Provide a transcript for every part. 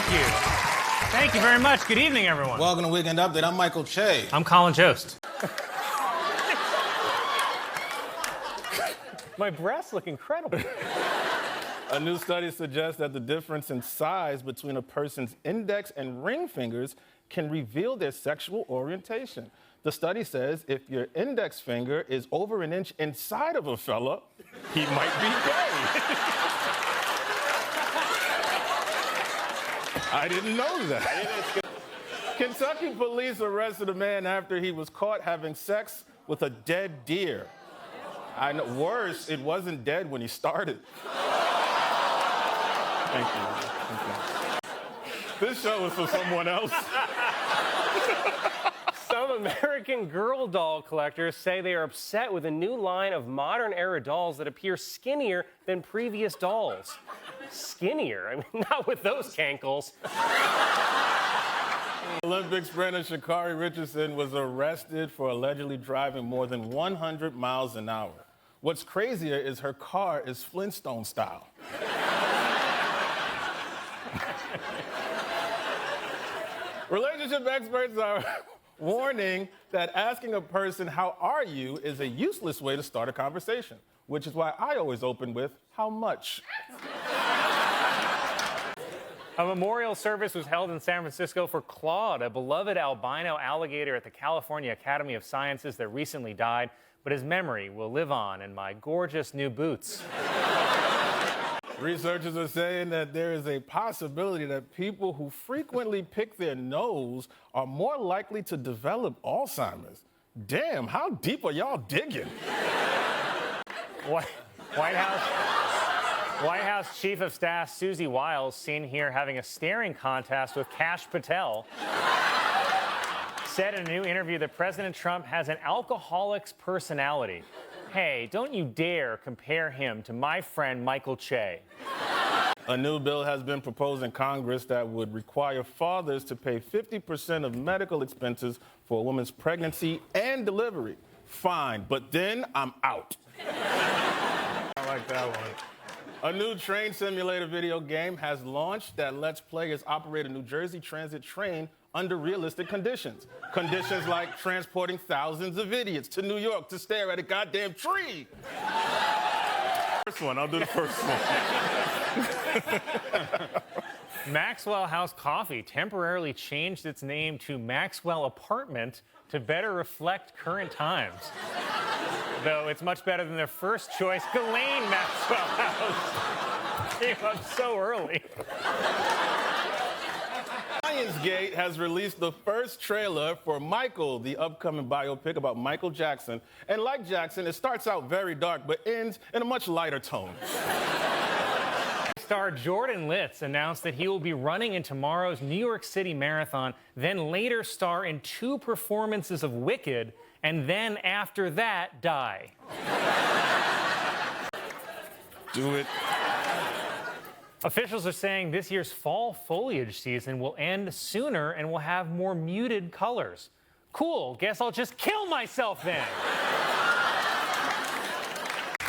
Thank you. Thank you very much. Good evening, everyone. Welcome to Weekend Update. I'm Michael Che. I'm Colin Jost. My breasts look incredible. A new study suggests that the difference in size between a person's index and ring fingers can reveal their sexual orientation. The study says if your index finger is over an inch inside of a fella, he might be gay. I didn't know that. Kentucky police arrested a man after he was caught having sex with a dead deer. I know, worse, it wasn't dead when he started. Thank you. This show is for someone else. Some American Girl doll collectors say they are upset with a new line of modern-era dolls that appear skinnier than previous dolls. Skinnier? I mean, not with those cankles. Olympic sprinter Sha'Carri Richardson was arrested for allegedly driving more than 100 miles an hour. What's crazier is her car is Flintstone style. Relationship experts are warning that asking a person, "How are you?" is a useless way to start a conversation, which is why I always open with, "How much?" A memorial service was held in San Francisco for Claude, a beloved albino alligator at the California Academy of Sciences that recently died, but his memory will live on in my gorgeous new boots. Researchers are saying that there is a possibility that people who frequently pick their nose are more likely to develop Alzheimer's. Damn, how deep are y'all digging? White House Chief of Staff Susie Wiles, seen here having a staring contest with Kash Patel, said in a new interview that President Trump has an alcoholic's personality. Hey, don't you dare compare him to my friend Michael Che. A new bill has been proposed in Congress that would require fathers to pay 50% of medical expenses for a woman's pregnancy and delivery. Fine, but then I'm out. I like that one. A new train simulator video game has launched that lets players operate a New Jersey Transit train under realistic conditions. Conditions like transporting thousands of idiots to New York to stare at a goddamn tree. First one, I'll do the first one. Maxwell House Coffee temporarily changed its name to Maxwell Apartment to better reflect current times. Though it's much better than their first choice, Ghislaine Maxwell House. Came up so early. Lionsgate has released the first trailer for Michael, the upcoming biopic about Michael Jackson. And like Jackson, it starts out very dark, but ends in a much lighter tone. Star Jordan Litz announced that he will be running in tomorrow's New York City Marathon, then later star in 2 performances of Wicked, and then after that, die. Do it. Officials are saying this year's fall foliage season will end sooner and will have more muted colors. Cool, guess I'll just kill myself then.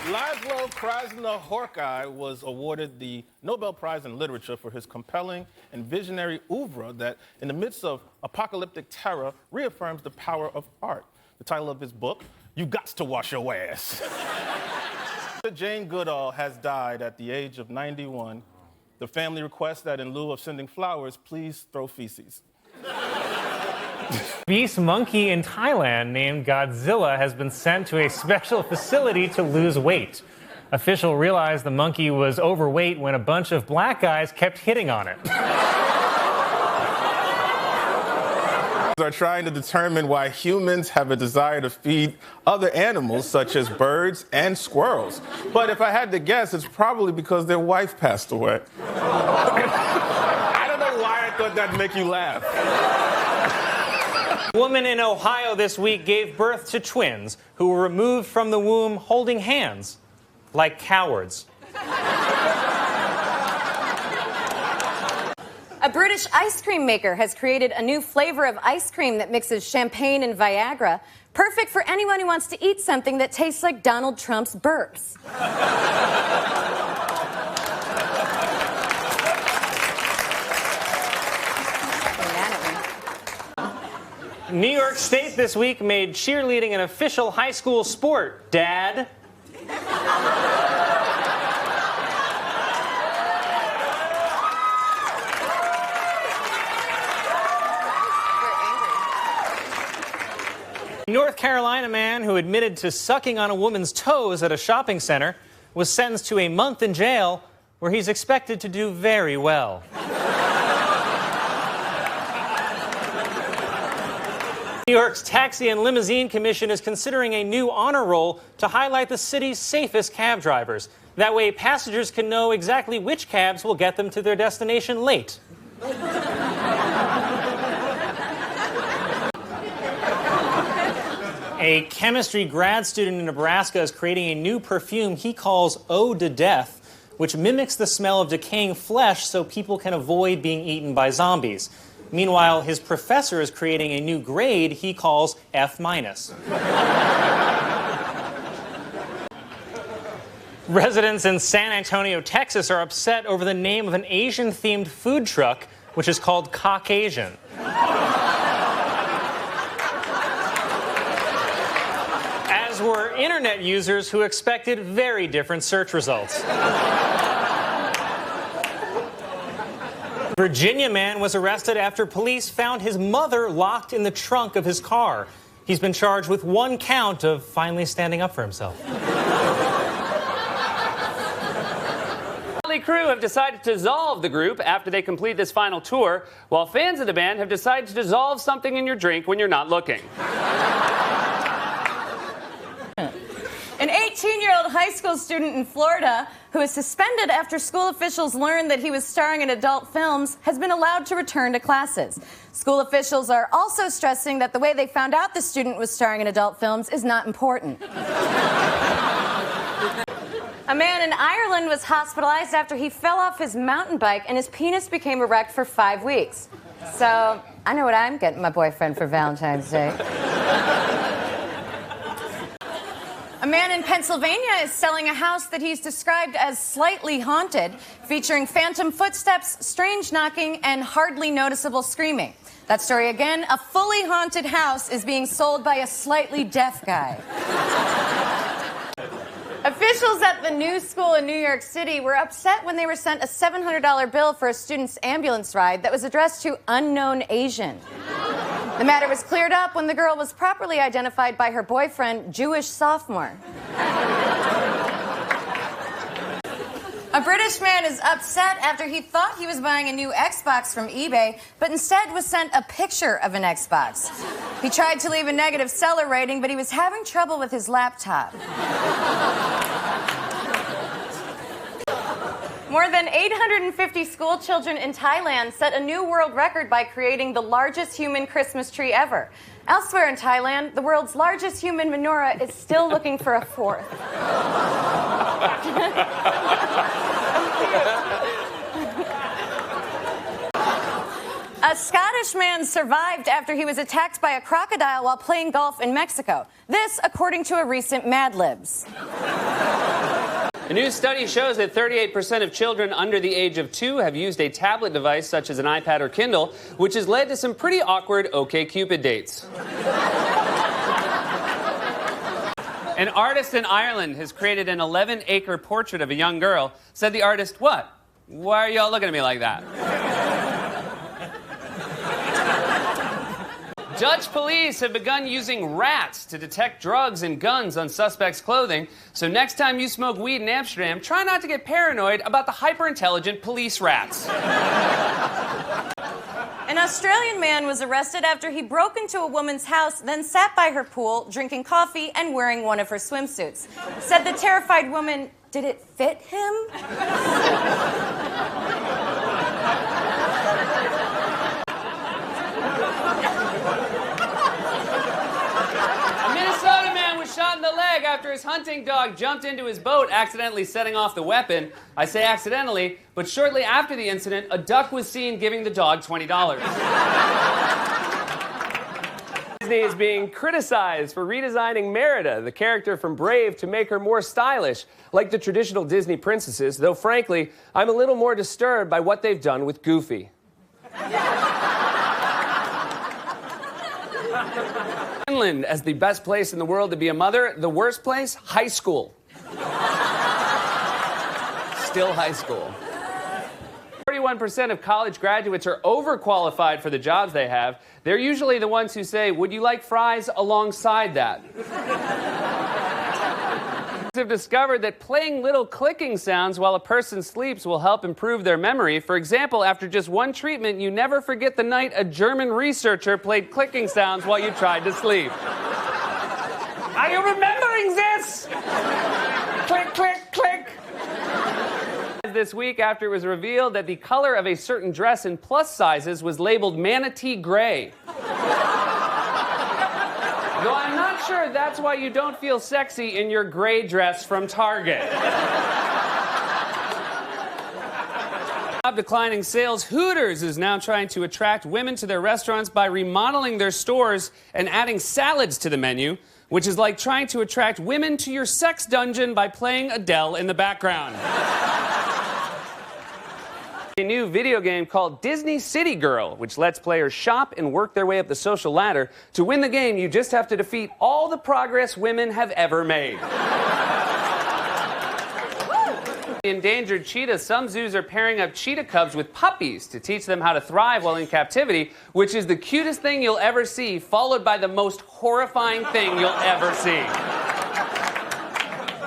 Laszlo Krasna-Horkai was awarded the Nobel Prize in Literature for his compelling and visionary oeuvre that, in the midst of apocalyptic terror, reaffirms the power of art. The title of his book, You Gots to Wash Your Ass. Jane Goodall has died at the age of 91. The family requests that in lieu of sending flowers, please throw feces. Beast monkey in Thailand named Godzilla has been sent to a special facility to lose weight. Officials realized the monkey was overweight when a bunch of black guys kept hitting on it. Are trying to determine why humans have a desire to feed other animals, such as birds and squirrels. But if I had to guess, it's probably because their wife passed away. I don't know why I thought that'd make you laugh. A woman in Ohio this week gave birth to twins who were removed from the womb holding hands, like cowards. A British ice cream maker has created a new flavor of ice cream that mixes champagne and Viagra, perfect for anyone who wants to eat something that tastes like Donald Trump's burps. New York State this week made cheerleading an official high school sport. Dad? A North Carolina man who admitted to sucking on a woman's toes at a shopping center was sentenced to a month in jail, where he's expected to do very well. New York's Taxi and Limousine Commission is considering a new honor roll to highlight the city's safest cab drivers. That way, passengers can know exactly which cabs will get them to their destination late. A chemistry grad student in Nebraska is creating a new perfume he calls Ode to Death, which mimics the smell of decaying flesh so people can avoid being eaten by zombies. Meanwhile, his professor is creating a new grade he calls F-. Residents in San Antonio, Texas are upset over the name of an Asian-themed food truck, which is called Caucasian. As were internet users who expected very different search results. Virginia man was arrested after police found his mother locked in the trunk of his car. He's been charged with 1 count of finally standing up for himself. The Crew have decided to dissolve the group after they complete this final tour, while fans of the band have decided to dissolve something in your drink when you're not looking. An 18-year-old high school student in Florida who is suspended after school officials learned that he was starring in adult films has been allowed to return to classes. School officials are also stressing that the way they found out the student was starring in adult films is not important. A man in Ireland was hospitalized after he fell off his mountain bike and his penis became erect for 5 weeks. So, I know what I'm getting my boyfriend for Valentine's Day. A man in Pennsylvania is selling a house that he's described as slightly haunted, featuring phantom footsteps, strange knocking, and hardly noticeable screaming. That story again, a fully haunted house is being sold by a slightly deaf guy. Officials at the new school in New York City were upset when they were sent a $700 bill for a student's ambulance ride that was addressed to unknown Asian. The matter was cleared up when the girl was properly identified by her boyfriend, Jewish sophomore. A British man is upset after he thought he was buying a new Xbox from eBay, but instead was sent a picture of an Xbox. He tried to leave a negative seller rating, but he was having trouble with his laptop. More than 850 school children in Thailand set a new world record by creating the largest human Christmas tree ever. Elsewhere in Thailand, the world's largest human menorah is still looking for a fourth. A Scottish man survived after he was attacked by a crocodile while playing golf in Mexico. This, according to a recent Mad Libs. A new study shows that 38% of children under the age of 2 have used a tablet device such as an iPad or Kindle, which has led to some pretty awkward OkCupid dates. An artist in Ireland has created an 11-acre portrait of a young girl. Said the artist, "What? Why are y'all looking at me like that?" Dutch police have begun using rats to detect drugs and guns on suspects' clothing. So next time you smoke weed in Amsterdam, try not to get paranoid about the hyper-intelligent police rats. An Australian man was arrested after he broke into a woman's house, then sat by her pool, drinking coffee and wearing one of her swimsuits. Said the terrified woman, "Did it fit him?" Shot in the leg after his hunting dog jumped into his boat, accidentally setting off the weapon. I say accidentally, but shortly after the incident, a duck was seen giving the dog $20. Disney is being criticized for redesigning Merida, the character from Brave, to make her more stylish, like the traditional Disney princesses, though frankly, I'm a little more disturbed by what they've done with Goofy. Finland as the best place in the world to be a mother. The worst place? High school. Still high school. 41% of college graduates are overqualified for the jobs they have. They're usually the ones who say, "Would you like fries alongside that?" Have discovered that playing little clicking sounds while a person sleeps will help improve their memory. For example, after just one treatment, you never forget the night a German researcher played clicking sounds while you tried to sleep. Are you remembering this? Click, click, click. This week, after it was revealed that the color of a certain dress in plus sizes was labeled manatee gray. Though I'm not sure that's why you don't feel sexy in your gray dress from Target. Declining sales, Hooters is now trying to attract women to their restaurants by remodeling their stores and adding salads to the menu, which is like trying to attract women to your sex dungeon by playing Adele in the background. A new video game called Disney City Girl, which lets players shop and work their way up the social ladder. To win the game, you just have to defeat all the progress women have ever made. Endangered cheetahs. Some zoos are pairing up cheetah cubs with puppies to teach them how to thrive while in captivity, which is the cutest thing you'll ever see, followed by the most horrifying thing you'll ever see.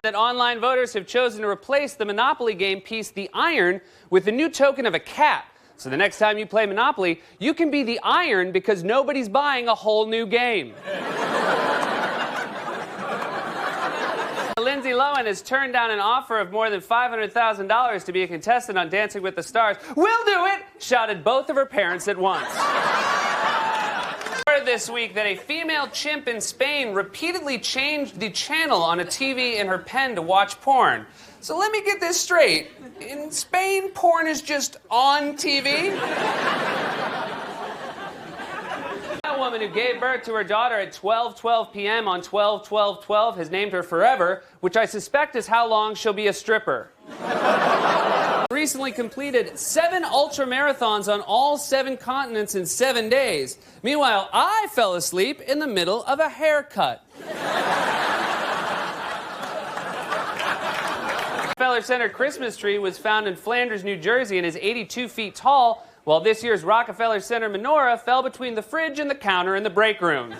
That online voters have chosen to replace the Monopoly game piece, the iron, with the new token of a cat. So the next time you play Monopoly, you can be the iron because nobody's buying a whole new game. Lindsay Lohan has turned down an offer of more than $500,000 to be a contestant on Dancing with the Stars. "We'll do it!" shouted both of her parents at once. This week that a female chimp in Spain repeatedly changed the channel on a TV in her pen to watch porn. So let me get this straight. In Spain, porn is just on TV? A woman who gave birth to her daughter at 12:12 p.m. on 12/12/12 has named her Forever, which I suspect is how long she'll be a stripper. Recently completed 7 ultra marathons on all 7 continents in 7 days. Meanwhile, I fell asleep in the middle of a haircut. Rockefeller Center Christmas tree was found in Flanders, New Jersey, and is 82 feet tall, while this year's Rockefeller Center menorah fell between the fridge and the counter in the break room.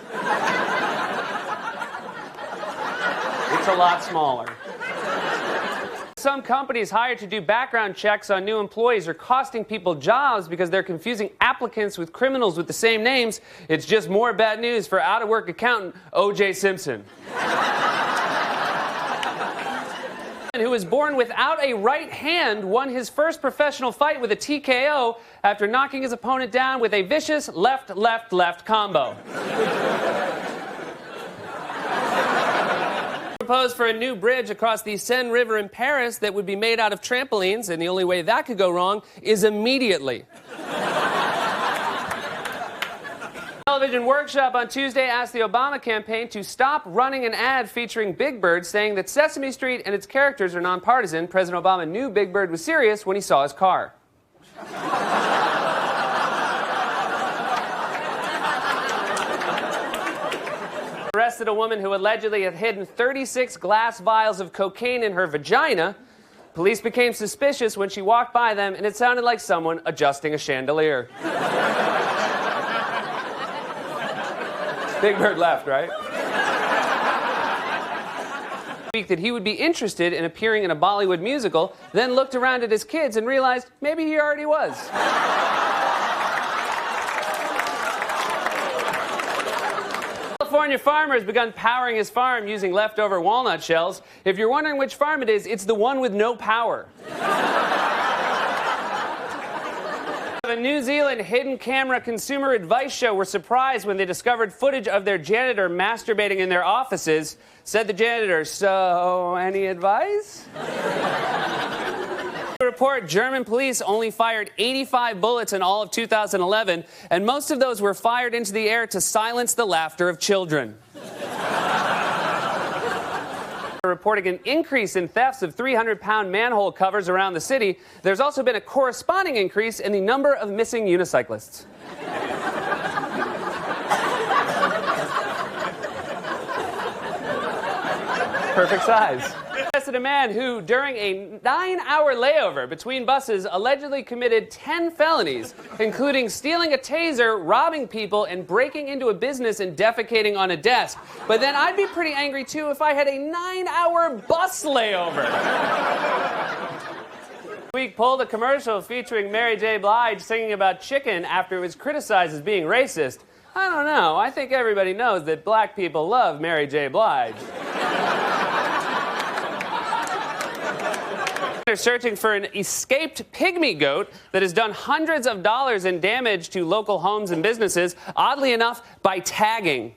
It's a lot smaller. Some companies hired to do background checks on new employees are costing people jobs because they're confusing applicants with criminals with the same names. It's just more bad news for out-of-work accountant O.J. Simpson. Who was born without a right hand, won his first professional fight with a TKO after knocking his opponent down with a vicious left-left-left combo. Proposed for a new bridge across the Seine River in Paris that would be made out of trampolines, and the only way that could go wrong is immediately. Television Workshop on Tuesday asked the Obama campaign to stop running an ad featuring Big Bird, saying that Sesame Street and its characters are nonpartisan. President Obama knew Big Bird was serious when he saw his car. Arrested a woman who allegedly had hidden 36 glass vials of cocaine in her vagina. Police became suspicious when she walked by them, and it sounded like someone adjusting a chandelier. Big Bird left, right? That he would be interested in appearing in a Bollywood musical, then looked around at his kids and realized maybe he already was. California farmer has begun powering his farm using leftover walnut shells. If you're wondering which farm it is, it's the one with no power. A New Zealand hidden camera consumer advice show were surprised when they discovered footage of their janitor masturbating in their offices. Said the janitor, "So, any advice?" Report, German police only fired 85 bullets in all of 2011, and most of those were fired into the air to silence the laughter of children. Reporting an increase in thefts of 300-pound manhole covers around the city. There's also been a corresponding increase in the number of missing unicyclists. Perfect size. Arrested a man who, during a 9-hour layover between buses, allegedly committed 10 felonies, including stealing a taser, robbing people, and breaking into a business and defecating on a desk. But then I'd be pretty angry, too, if I had a 9-hour bus layover. Week pulled a commercial featuring Mary J. Blige singing about chicken after it was criticized as being racist. I don't know. I think everybody knows that black people love Mary J. Blige. They're searching for an escaped pygmy goat that has done hundreds of dollars in damage to local homes and businesses, oddly enough, by tagging.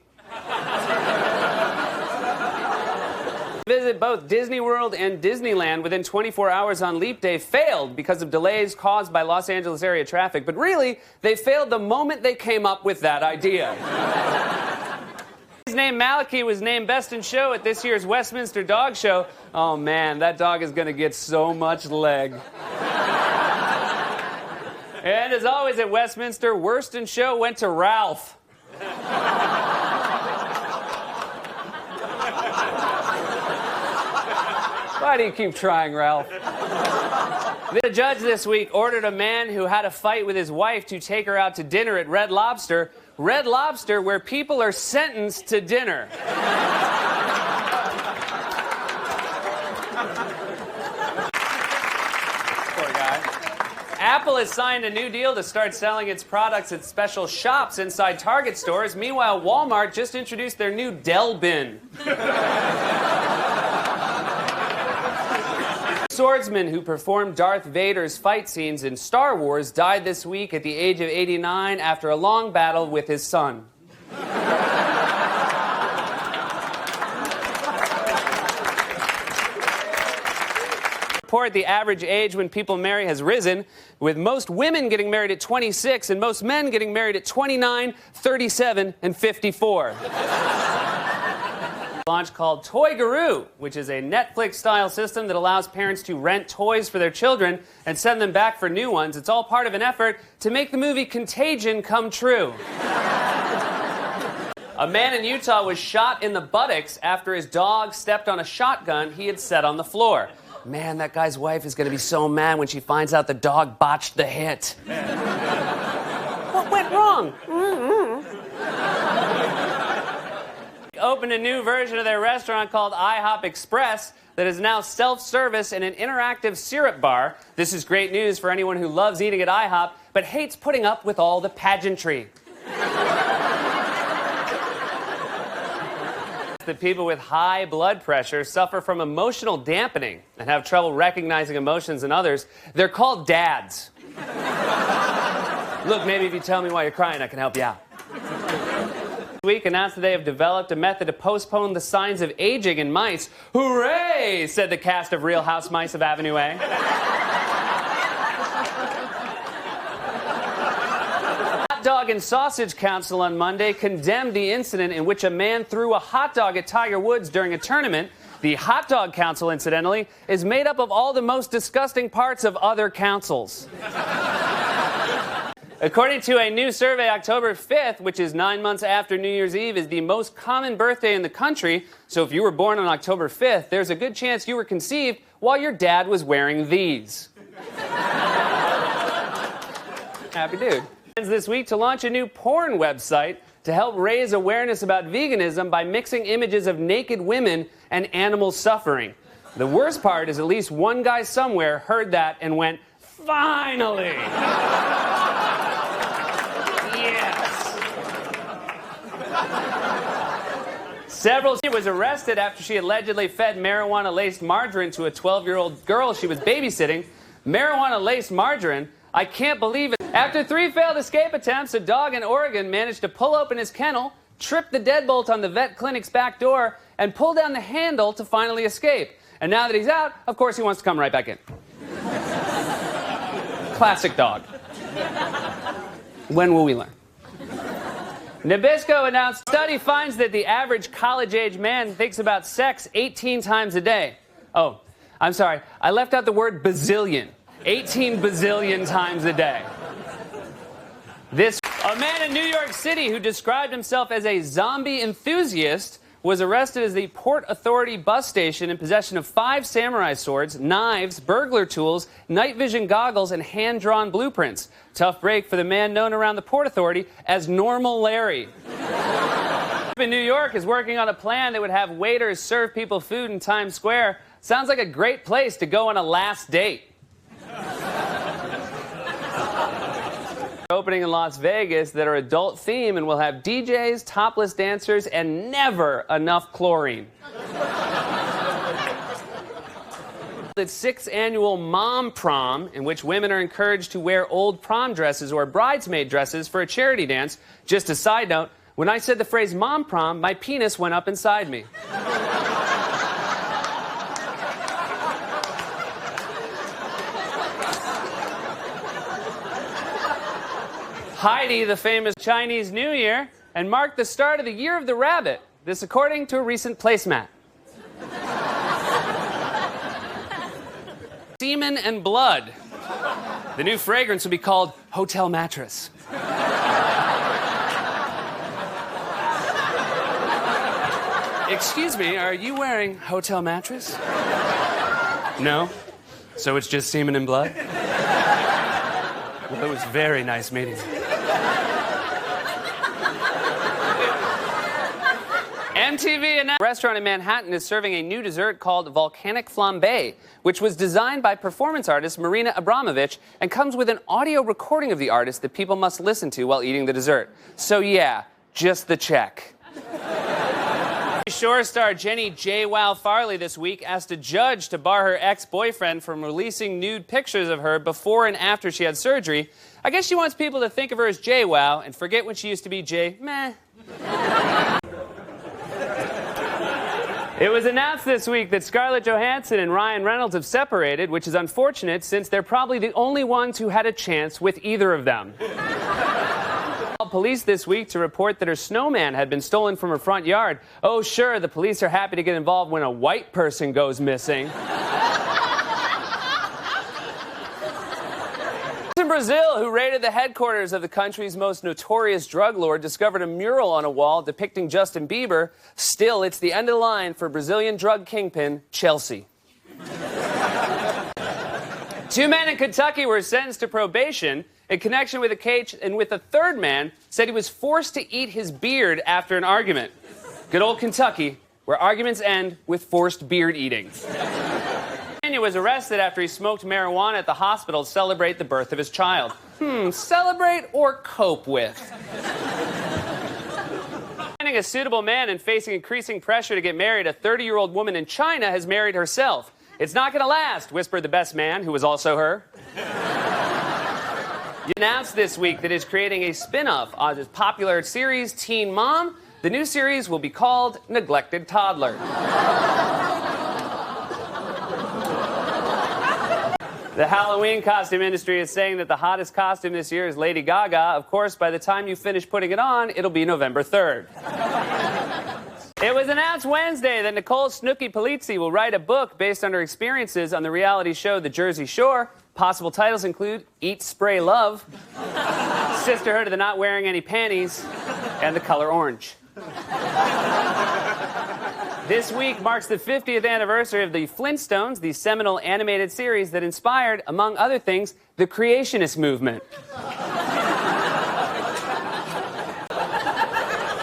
Visit both Disney World and Disneyland within 24 hours on Leap Day failed because of delays caused by Los Angeles area traffic. But really, they failed the moment they came up with that idea. His name Malachi was named Best in Show at this year's Westminster Dog Show. Oh man, that dog is going to get so much leg. And as always at Westminster, Worst in Show went to Ralph. Why do you keep trying, Ralph? The judge this week ordered a man who had a fight with his wife to take her out to dinner at Red Lobster. Red Lobster, where people are sentenced to dinner. Poor guy. Apple has signed a new deal to start selling its products at special shops inside Target stores. Meanwhile, Walmart just introduced their new Dell bin. Swordsman who performed Darth Vader's fight scenes in Star Wars died this week at the age of 89 after a long battle with his son. Report the average age when people marry has risen, with most women getting married at 26 and most men getting married at 29, 37, and 54. Launch called Toy Guru, which is a Netflix-style system that allows parents to rent toys for their children and send them back for new ones. It's all part of an effort to make the movie Contagion come true. A man in Utah was shot in the buttocks after his dog stepped on a shotgun he had set on the floor. Man, that guy's wife is going to be so mad when she finds out the dog botched the hit. What went wrong? Opened a new version of their restaurant called IHOP Express that is now self-service and an interactive syrup bar. This is great news for anyone who loves eating at IHOP but hates putting up with all the pageantry. The people with high blood pressure suffer from emotional dampening and have trouble recognizing emotions in others. They're called dads. Look, maybe if you tell me why you're crying, I can help you out. Week announced that they have developed a method to postpone the signs of aging in mice. Hooray, said the cast of Real House Mice of Avenue A. Hot Dog and Sausage Council on Monday condemned the incident in which a man threw a hot dog at Tiger Woods during a tournament. The Hot Dog Council, incidentally, is made up of all the most disgusting parts of other councils. According to a new survey, October 5th, which is 9 months after New Year's Eve, is the most common birthday in the country. So if you were born on October 5th, there's a good chance you were conceived while your dad was wearing these. Happy dude. This week to launch a new porn website to help raise awareness about veganism by mixing images of naked women and animal suffering. The worst part is at least one guy somewhere heard that and went, finally! She was arrested after she allegedly fed marijuana-laced margarine to a 12-year-old girl she was babysitting. Marijuana-laced margarine? I can't believe it. After 3 failed escape attempts, a dog in Oregon managed to pull open his kennel, trip the deadbolt on the vet clinic's back door, and pull down the handle to finally escape. And now that he's out, of course he wants to come right back in. Classic dog. When will we learn? Nabisco announced study finds that the average college-age man thinks about sex 18 times a day. Oh, I'm sorry. I left out the word bazillion. 18 bazillion times a day. A man in New York City who described himself as a zombie enthusiast was arrested as the Port Authority bus station in possession of 5 samurai swords, knives, burglar tools, night vision goggles, and hand-drawn blueprints. Tough break for the man known around the Port Authority as Normal Larry. In New York is working on a plan that would have waiters serve people food in Times Square. Sounds like a great place to go on a last date. Opening in Las Vegas that are adult theme and will have DJs, topless dancers, and never enough chlorine. Its 6th annual Mom Prom, in which women are encouraged to wear old prom dresses or bridesmaid dresses for a charity dance. Just a side note, when I said the phrase Mom Prom, my penis went up inside me. Heidi, the famous Chinese New Year, and marked the start of the Year of the Rabbit. This according to a recent placemat. Semen and blood. The new fragrance will be called Hotel Mattress. Excuse me, are you wearing Hotel Mattress? No? So it's just semen and blood? Well, it was very nice meeting you. MTV announced a restaurant in Manhattan is serving a new dessert called Volcanic Flambe, which was designed by performance artist Marina Abramovich and comes with an audio recording of the artist that people must listen to while eating the dessert. So yeah, just the check. Shore star Jenny J. Wow Farley this week asked a judge to bar her ex-boyfriend from releasing nude pictures of her before and after she had surgery. I guess she wants people to think of her as J. Wow and forget when she used to be J. Meh. It was announced this week that Scarlett Johansson and Ryan Reynolds have separated, which is unfortunate since they're probably the only ones who had a chance with either of them. Police this week to report that her snowman had been stolen from her front yard. Oh, sure, the police are happy to get involved when a white person goes missing. In Brazil, who raided the headquarters of the country's most notorious drug lord, discovered a mural on a wall depicting Justin Bieber. Still, it's the end of the line for Brazilian drug kingpin Chelsea. 2 men in Kentucky were sentenced to probation in connection with a case in which a third man said he was forced to eat his beard after an argument. Good old Kentucky, where arguments end with forced beard eating. He was arrested after he smoked marijuana at the hospital to celebrate the birth of his child. Celebrate or cope with? Finding a suitable man and facing increasing pressure to get married, a 30-year-old woman in China has married herself. It's not going to last, whispered the best man, who was also her. He announced this week that he's creating a spin-off of his popular series, Teen Mom. The new series will be called Neglected Toddler. The Halloween costume industry is saying that the hottest costume this year is Lady Gaga. Of course, by the time you finish putting it on, it'll be November 3rd. It was announced Wednesday that Nicole Snooki Polizzi will write a book based on her experiences on the reality show The Jersey Shore. Possible titles include Eat, Spray, Love, Sisterhood of the Not Wearing Any Panties, and The Color Orange. This week marks the 50th anniversary of the Flintstones, the seminal animated series that inspired, among other things, the creationist movement.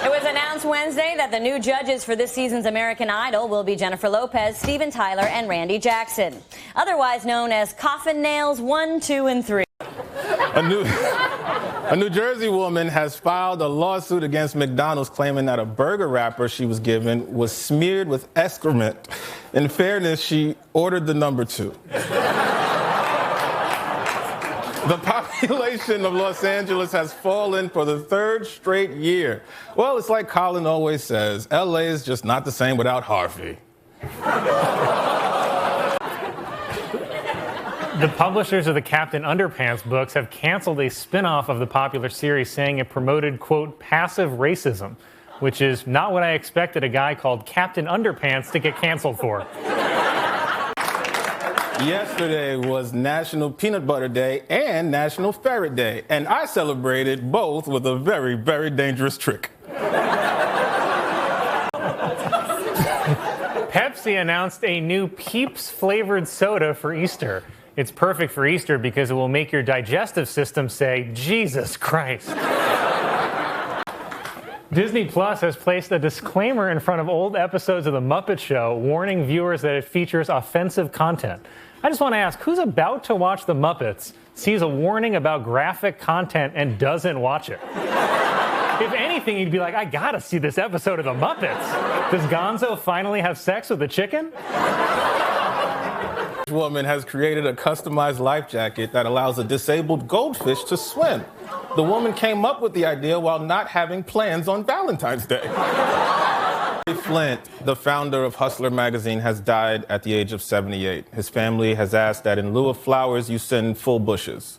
It was announced Wednesday that the new judges for this season's American Idol will be Jennifer Lopez, Steven Tyler, and Randy Jackson, otherwise known as Coffin Nails 1, 2, and 3. A New Jersey woman has filed a lawsuit against McDonald's claiming that a burger wrapper she was given was smeared with excrement. In fairness, she ordered the number 2. The population of Los Angeles has fallen for the 3rd straight year. Well, it's like Colin always says, LA is just not the same without Harvey. The publishers of the Captain Underpants books have canceled a spin-off of the popular series, saying it promoted, quote, passive racism, which is not what I expected a guy called Captain Underpants to get canceled for. Yesterday was National Peanut Butter Day and National Ferret Day, and I celebrated both with a very, very dangerous trick. Pepsi announced a new Peeps flavored soda for Easter. It's perfect for Easter because it will make your digestive system say, Jesus Christ. Disney Plus has placed a disclaimer in front of old episodes of The Muppet Show, warning viewers that it features offensive content. I just want to ask, who's about to watch The Muppets, sees a warning about graphic content, and doesn't watch it? If anything, you'd be like, I gotta see this episode of The Muppets. Does Gonzo finally have sex with a chicken? This woman has created a customized life jacket that allows a disabled goldfish to swim. The woman came up with the idea while not having plans on Valentine's Day. Flint, the founder of Hustler magazine, has died at the age of 78. His family has asked that in lieu of flowers, you send full bushes.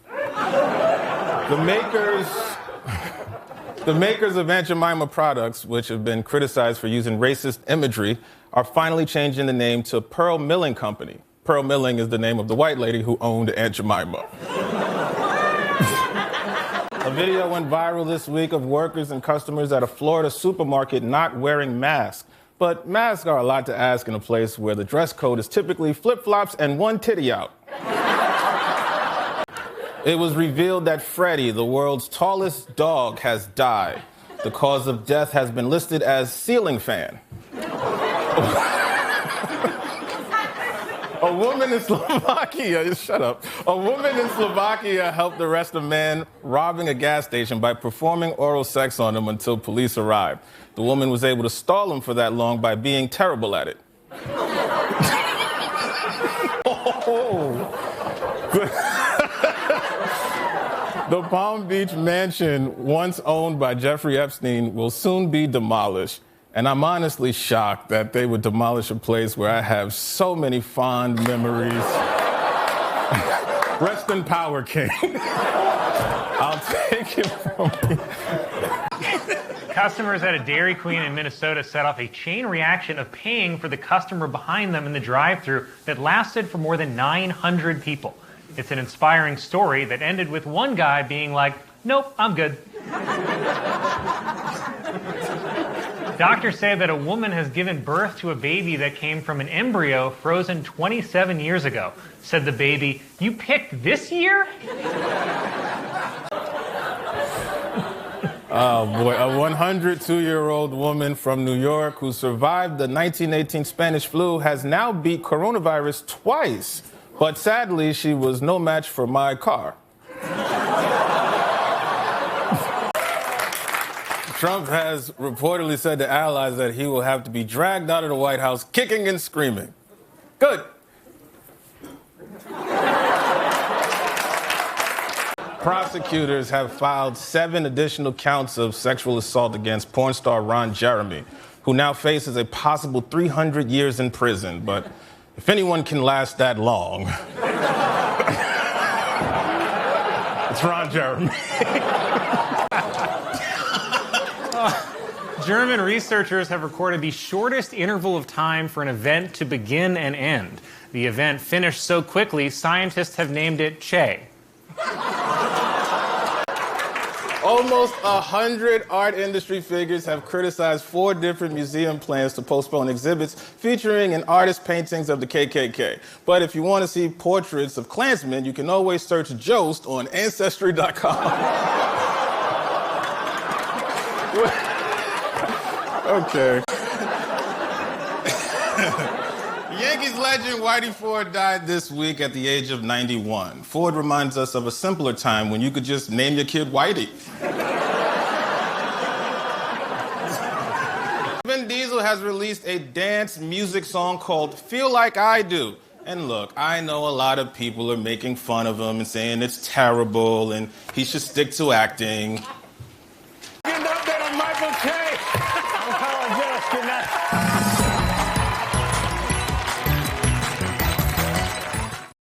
The makers of Aunt Jemima products, which have been criticized for using racist imagery, are finally changing the name to Pearl Milling Company. Pearl Milling is the name of the white lady who owned Aunt Jemima. A video went viral this week of workers and customers at a Florida supermarket not wearing masks. But masks are a lot to ask in a place where the dress code is typically flip-flops and one titty out. It was revealed that Freddie, the world's tallest dog, has died. The cause of death has been listed as ceiling fan. A woman in Slovakia, shut up. A woman in Slovakia helped arrest a man robbing a gas station by performing oral sex on him until police arrived. The woman was able to stall him for that long by being terrible at it. The Palm Beach mansion, once owned by Jeffrey Epstein, will soon be demolished. And I'm honestly shocked that they would demolish a place where I have so many fond memories. Rest in power, King. I'll take it from you. Customers at a Dairy Queen in Minnesota set off a chain reaction of paying for the customer behind them in the drive-thru that lasted for more than 900 people. It's an inspiring story that ended with one guy being like, nope, I'm good. Doctors say that a woman has given birth to a baby that came from an embryo frozen 27 years ago. Said the baby, you picked this year? Oh boy, a 102-year-old woman from New York who survived the 1918 Spanish flu has now beat coronavirus twice. But sadly, she was no match for my car. Trump has reportedly said to allies that he will have to be dragged out of the White House kicking and screaming. Good. Prosecutors have filed 7 additional counts of sexual assault against porn star Ron Jeremy, who now faces a possible 300 years in prison. But if anyone can last that long, it's Ron Jeremy. German researchers have recorded the shortest interval of time for an event to begin and end. The event finished so quickly, scientists have named it Che. Almost 100 art industry figures have criticized 4 different museum plans to postpone exhibits featuring an artist's paintings of the KKK. But if you want to see portraits of Klansmen, you can always search Jost on Ancestry.com. Okay. Yankees legend Whitey Ford died this week at the age of 91. Ford reminds us of a simpler time when you could just name your kid Whitey. Vin Diesel has released a dance music song called Feel Like I Do. And look, I know a lot of people are making fun of him and saying it's terrible and he should stick to acting.